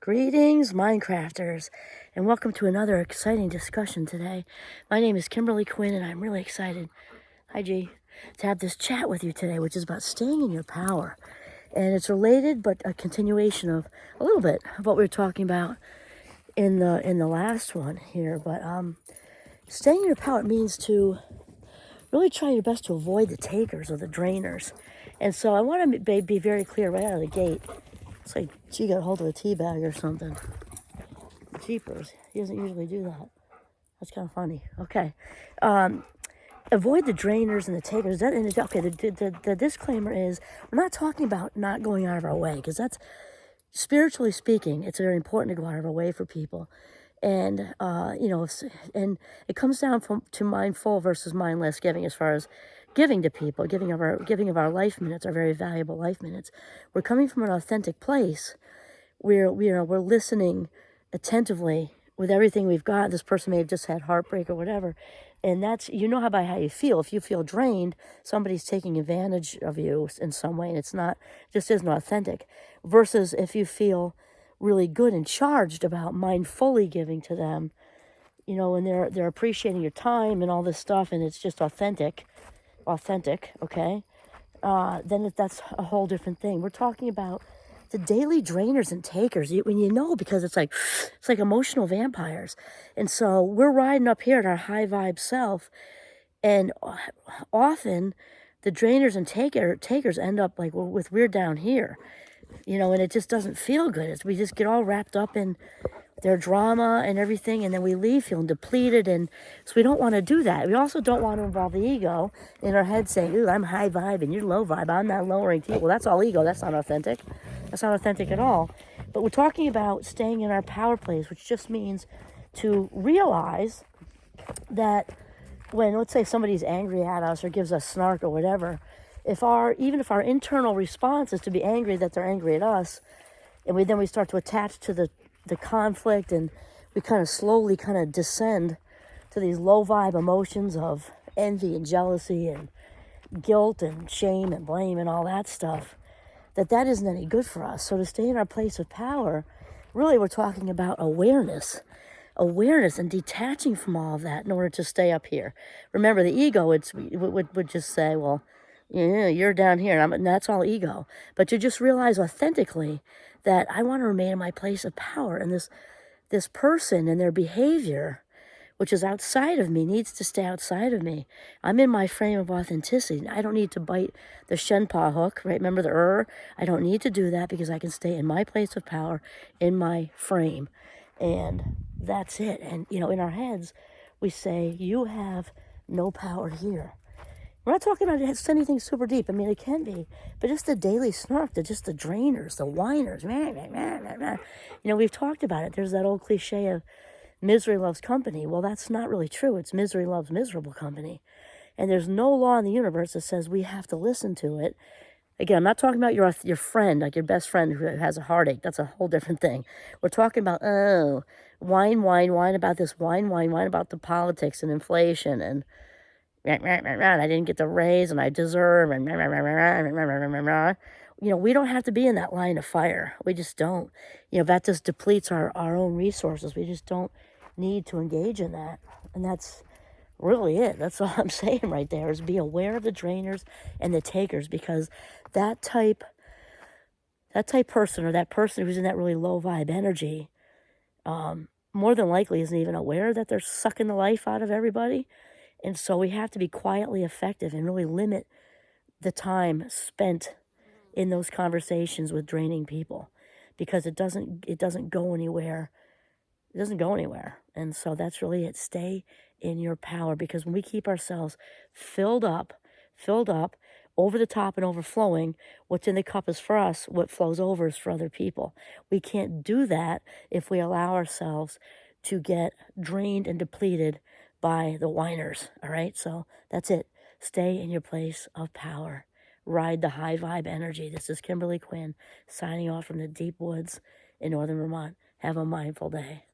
Greetings, Minecrafters, and welcome to another exciting discussion today. My name is Kimberly Quinn, and I'm really excited, hi G, to have this chat with you today, which is about staying in your power. And it's related, but a continuation of a little bit of what we were talking about in the last one here. But staying in your power means to really try your best to avoid the takers or the drainers. And so I want to be very clear right out of the gate. It's like she got hold of a tea bag or something. Jeepers, he doesn't usually do that. That's kind of funny. Okay. Avoid the drainers and the takers. Okay, the disclaimer is we're not talking about not going out of our way, because that's, spiritually speaking, it's very important to go out of our way for people. And, and it comes down to mindful versus mindless giving, as far as giving to people, giving of our life minutes, our very valuable life minutes. We're coming from an authentic place. We're listening attentively with everything we've got. This person may have just had heartbreak or whatever. And that's, by how you feel. If you feel drained, somebody's taking advantage of you in some way, and it's not, just isn't authentic. Versus if you feel really good and charged about mindfully giving to them, and they're appreciating your time and all this stuff, and it's just authentic, okay? Then that's a whole different thing. We're talking about the daily drainers and takers, because it's like emotional vampires. And so we're riding up here at our high vibe self, and often the drainers and takers end up like with we're down here, and it just doesn't feel good. We just get all wrapped up in their drama and everything, and then we leave feeling depleted. And so we don't want to do that. We also don't want to involve the ego in our head saying, ooh, I'm high vibe and you're low vibe, I'm not lowering to you. Well, that's all ego. That's not authentic. That's not authentic at all. But we're talking about staying in our power place, which just means to realize that when, let's say, somebody's angry at us or gives us snark or whatever, even if our internal response is to be angry that they're angry at us, and then we start to attach to the conflict, and we kind of slowly kind of descend to these low vibe emotions of envy and jealousy and guilt and shame and blame and all that stuff, that isn't any good for us. So to stay in our place of power, really we're talking about awareness and detaching from all of that in order to stay up here. Remember, the ego would just say, well, yeah, you're down here, and that's all ego. But you just realize authentically that I want to remain in my place of power, and this person and their behavior, which is outside of me, needs to stay outside of me. I'm in my frame of authenticity. I don't need to bite the shenpa hook, right? Remember the I don't need to do that, because I can stay in my place of power, in my frame. And that's it. And, in our heads, we say, you have no power here. We're not talking about anything super deep. I mean, it can be, but just the daily snark, the drainers, the whiners. We've talked about it. There's that old cliche of misery loves company. Well, that's not really true. It's misery loves miserable company. And there's no law in the universe that says we have to listen to it. Again, I'm not talking about your friend, like your best friend who has a heartache. That's a whole different thing. We're talking about, whine about this, whine about the politics and inflation and I didn't get the raise and I deserve and we don't have to be in that line of fire. We just don't. That just depletes our own resources. We just don't need to engage in that. And that's really it. That's all I'm saying right there, is be aware of the drainers and the takers, because that type person, or that person who's in that really low vibe energy, more than likely isn't even aware that they're sucking the life out of everybody. And so we have to be quietly effective and really limit the time spent in those conversations with draining people, because it doesn't go anywhere. It doesn't go anywhere. And so that's really it. Stay in your power, because when we keep ourselves filled up, over the top and overflowing, what's in the cup is for us, what flows over is for other people. We can't do that if we allow ourselves to get drained and depleted by the whiners, all right? So that's it. Stay in your place of power. Ride the high vibe energy. This is Kimberly Quinn signing off from the deep woods in northern Vermont. Have a mindful day.